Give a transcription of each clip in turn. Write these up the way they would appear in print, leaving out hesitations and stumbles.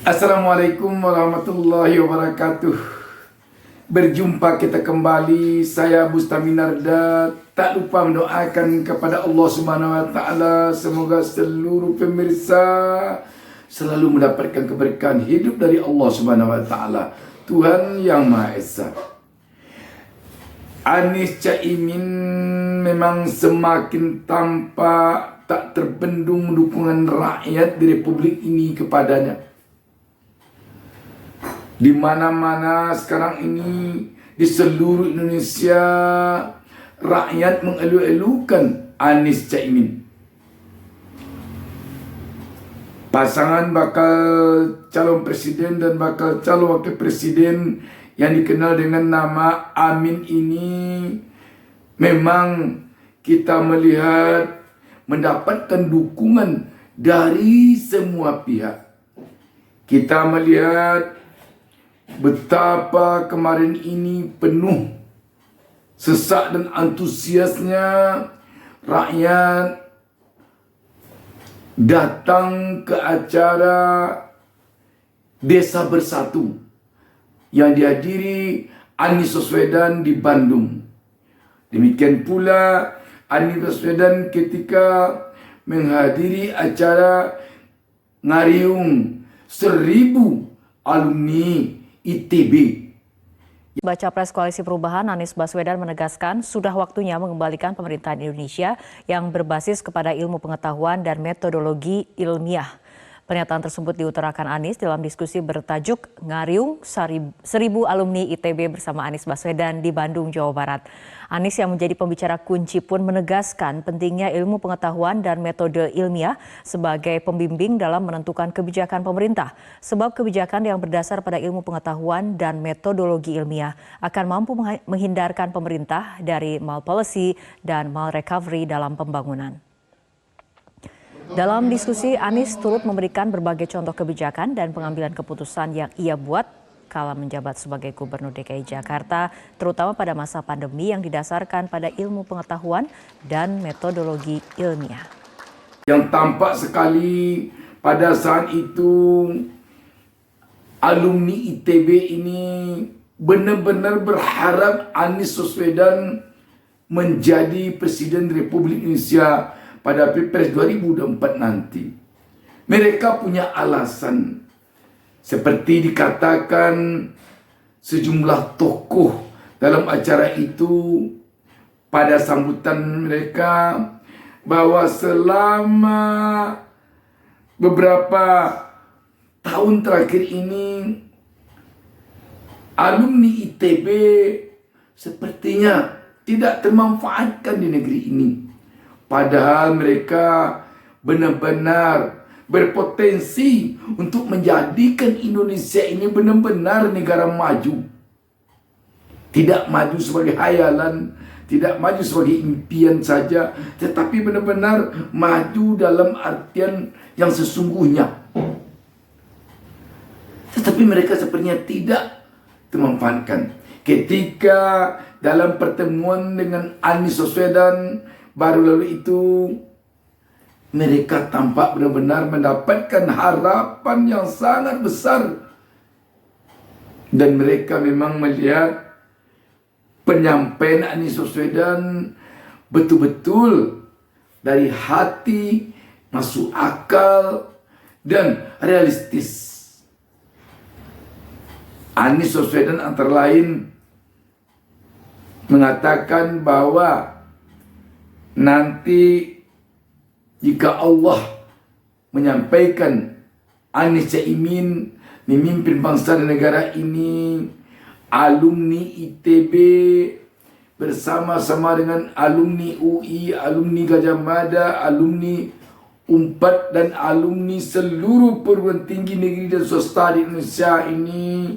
Assalamualaikum warahmatullahi wabarakatuh. Berjumpa kita kembali. Saya Bustami Narda. Tak lupa mendoakan kepada Allah Subhanahu wa taala semoga seluruh pemirsa selalu mendapatkan keberkahan hidup dari Allah Subhanahu wa taala, Tuhan yang Maha Esa. Anies Caimin memang semakin tampak tak terbendung dukungan rakyat di Republik ini kepadanya. Di mana-mana sekarang ini di seluruh Indonesia rakyat mengelu-elukan Anies Caimin. Pasangan bakal calon presiden dan bakal calon wakil presiden yang dikenal dengan nama Amin ini memang kita melihat mendapatkan dukungan dari semua pihak. Kita melihat betapa kemarin ini penuh sesak dan antusiasnya rakyat datang ke acara Desa Bersatu yang dihadiri Anies Baswedan di Bandung. Demikian pula Anies Baswedan ketika menghadiri acara ngariung 1000 alumni ITB. Baca Pres Koalisi Perubahan Anies Baswedan menegaskan sudah waktunya mengembalikan pemerintahan Indonesia yang berbasis kepada ilmu pengetahuan dan metodologi ilmiah. Pernyataan tersebut diutarakan Anies dalam diskusi bertajuk Ngariung 1000 alumni ITB bersama Anies Baswedan di Bandung, Jawa Barat. Anies yang menjadi pembicara kunci pun menegaskan pentingnya ilmu pengetahuan dan metode ilmiah sebagai pembimbing dalam menentukan kebijakan pemerintah. Sebab kebijakan yang berdasar pada ilmu pengetahuan dan metodologi ilmiah akan mampu menghindarkan pemerintah dari malpolicy dan malrecovery dalam pembangunan. Dalam diskusi, Anies turut memberikan berbagai contoh kebijakan dan pengambilan keputusan yang ia buat kala menjabat sebagai Gubernur DKI Jakarta, terutama pada masa pandemi yang didasarkan pada ilmu pengetahuan dan metodologi ilmiah. Yang tampak sekali pada saat itu alumni ITB ini benar-benar berharap Anies Baswedan menjadi Presiden Republik Indonesia pada Pilpres 2024 nanti. Mereka punya alasan. Seperti dikatakan sejumlah tokoh dalam acara itu pada sambutan mereka bahwa selama beberapa tahun terakhir ini alumni ITB sepertinya tidak termanfaatkan di negeri ini. Padahal mereka benar-benar berpotensi untuk menjadikan Indonesia ini benar-benar negara maju. Tidak maju sebagai hayalan, tidak maju sebagai impian saja, tetapi benar-benar maju dalam artian yang sesungguhnya. Tetapi mereka sepertinya tidak termanfaatkan. Ketika dalam pertemuan dengan Anies Baswedan baru lalu itu mereka tampak benar-benar mendapatkan harapan yang sangat besar. Dan mereka memang melihat penyampaian Anies Baswedan betul-betul dari hati, masuk akal, dan realistis. Anies Baswedan antara lain mengatakan bahwa nanti jika Allah menyampaikan Anies Caimin memimpin bangsa dan negara ini, alumni ITB bersama-sama dengan alumni UI, alumni Gajah Mada, alumni UNPAD dan alumni seluruh perguruan tinggi negeri dan swasta di Indonesia ini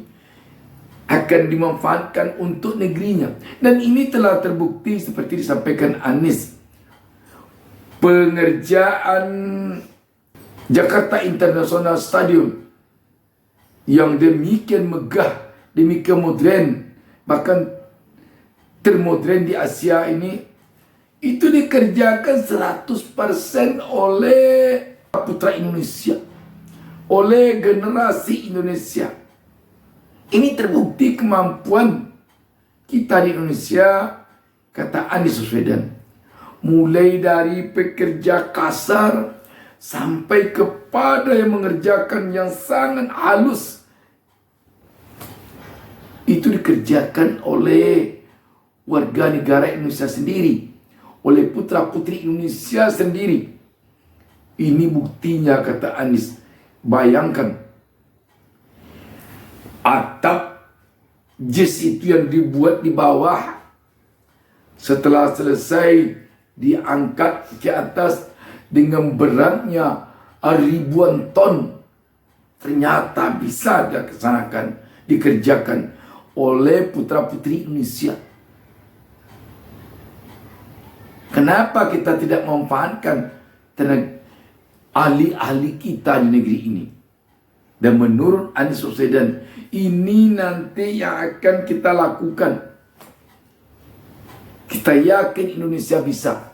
akan dimanfaatkan untuk negerinya. Dan ini telah terbukti seperti disampaikan Anies. Pengerjaan Jakarta International Stadium yang demikian megah, demikian modern, bahkan termodern di Asia ini, itu dikerjakan 100% oleh putra Indonesia. oleh generasi Indonesia. Ini terbukti kemampuan kita di Indonesia, kata Anies Baswedan. Mulai dari pekerja kasar sampai kepada yang mengerjakan yang sangat halus. Itu dikerjakan oleh warga negara Indonesia sendiri, oleh putra-putri Indonesia sendiri. Ini buktinya, kata Anies. Bayangkan, atap JIS itu yang dibuat di bawah, setelah selesai diangkat ke atas dengan beratnya ribuan ton, ternyata bisa dikerjakan oleh putra-putri Indonesia. Kenapa kita tidak memanfaatkan tenaga ahli-ahli kita di negeri ini? Dan menurut Anies Baswedan, ini nanti yang akan kita lakukan. Kita yakin Indonesia bisa.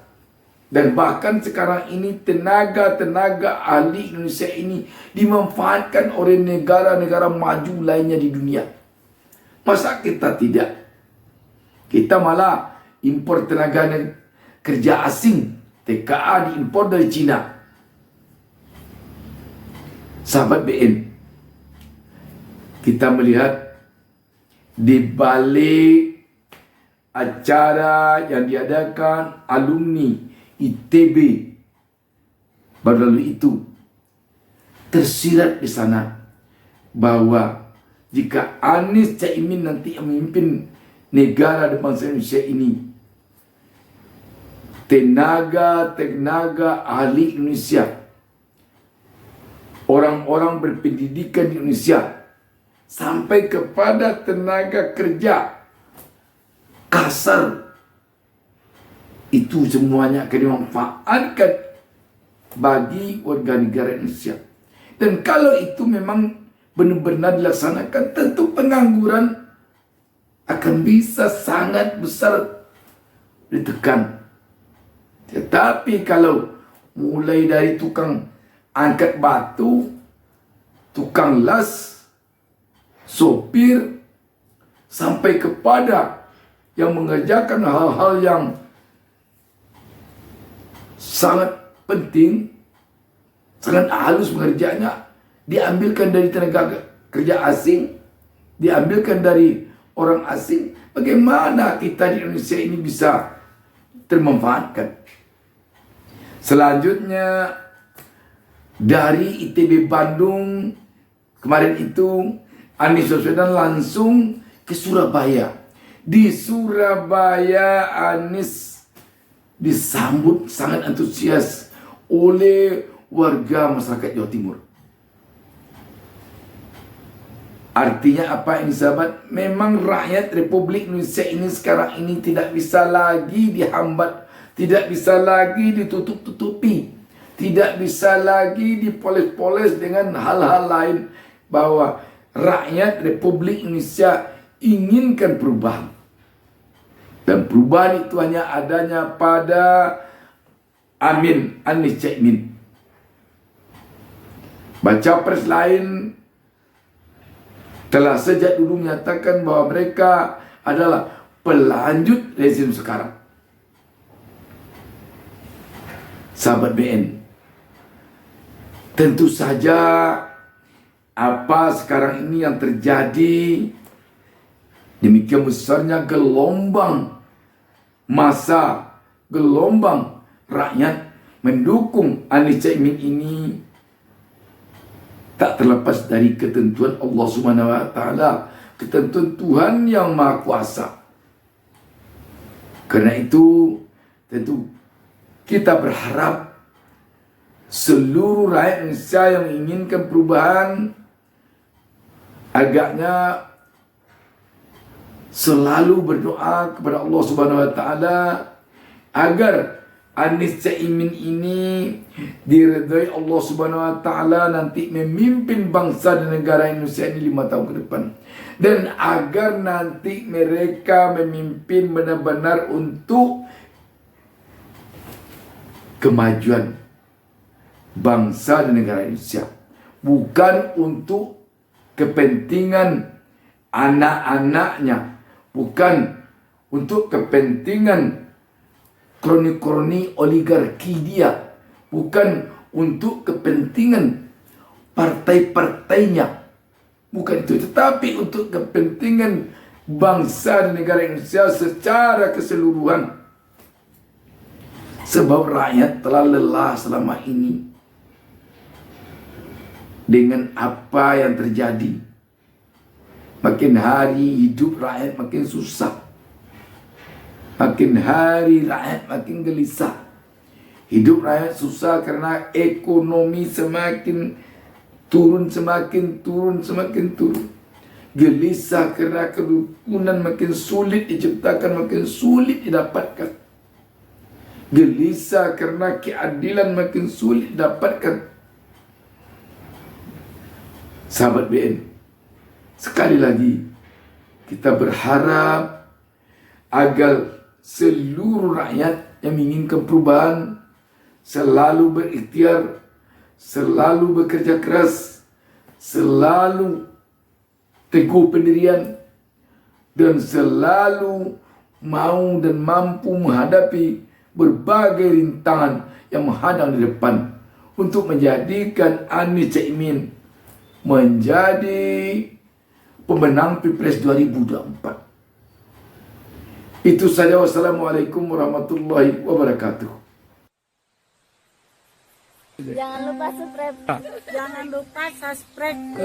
Dan bahkan sekarang ini tenaga-tenaga ahli Indonesia ini dimanfaatkan oleh negara-negara maju lainnya di dunia. Masa kita tidak? Kita malah impor tenaga kerja asing, TKA diimpor dari Cina. Sahabat BN, kita melihat di balik acara yang diadakan alumni ITB baru lalu itu, tersirat di sana bahwa jika Anies Caimin nanti yang memimpin negara dan bangsa Indonesia ini, tenaga ahli Indonesia, orang-orang berpendidikan di Indonesia, sampai kepada tenaga kerja kasar, itu semuanya akan dimanfaatkan bagi warga negara Indonesia. Dan kalau itu memang benar-benar dilaksanakan, tentu pengangguran akan bisa sangat besar ditekan. Tetapi kalau mulai dari tukang angkat batu, tukang las, sopir, sampai kepada yang mengerjakan hal-hal yang sangat penting, sangat halus mengerjanya, diambilkan dari tenaga kerja asing, diambilkan dari orang asing. Bagaimana kita di Indonesia ini bisa termanfaatkan? Selanjutnya, dari ITB Bandung kemarin itu, Anies Baswedan langsung ke Surabaya. Di Surabaya, Anies disambut sangat antusias oleh warga masyarakat Jawa Timur. Artinya apa ini, sahabat? Memang rakyat Republik Indonesia ini sekarang ini tidak bisa lagi dihambat, tidak bisa lagi ditutup-tutupi, tidak bisa lagi dipoles-poles dengan hal-hal lain, bahwa rakyat Republik Indonesia inginkan perubahan. Dan perubahan itu hanya adanya pada Anies Caimin. Baca pres lain telah sejak dulu menyatakan bahwa mereka adalah pelanjut rezim sekarang. Sahabat BN, tentu saja apa sekarang ini yang terjadi, demikian besarnya gelombang massa, gelombang rakyat mendukung Anies Caimin ini, tak terlepas dari ketentuan Allah Subhanahu wa taala, ketentuan Tuhan yang Maha Kuasa. Karena itu tentu kita berharap seluruh rakyat Indonesia yang menginginkan perubahan agaknya selalu berdoa kepada Allah Subhanahu wa taala agar Anies Caimin ini diridhai Allah Subhanahu wa taala nanti memimpin bangsa dan negara Indonesia ini 5 tahun ke depan, dan agar nanti mereka memimpin benar-benar untuk kemajuan bangsa dan negara Indonesia, bukan untuk kepentingan anak-anaknya, bukan untuk kepentingan kroni-kroni oligarki dia, bukan untuk kepentingan partai-partainya, bukan itu, tetapi untuk kepentingan bangsa dan negara Indonesia secara keseluruhan. Sebab rakyat telah lelah selama ini dengan apa yang terjadi. Makin hari hidup rakyat makin susah, makin hari rakyat makin gelisah. Hidup rakyat susah karena ekonomi semakin turun, semakin turun. Gelisah karena kerukunan makin sulit diciptakan, makin sulit didapatkan. Gelisah karena keadilan makin sulit didapatkan. Sahabat BN, sekali lagi kita berharap agar seluruh rakyat yang menginginkan perubahan selalu berikhtiar, selalu bekerja keras, selalu teguh pendirian, dan selalu mau dan mampu menghadapi berbagai rintangan yang menghadang di depan untuk menjadikan Anies Caimin menjadi pemenang Pilpres 2024. Itu saja. Wassalamualaikum warahmatullahi wabarakatuh. Jangan lupa subscribe.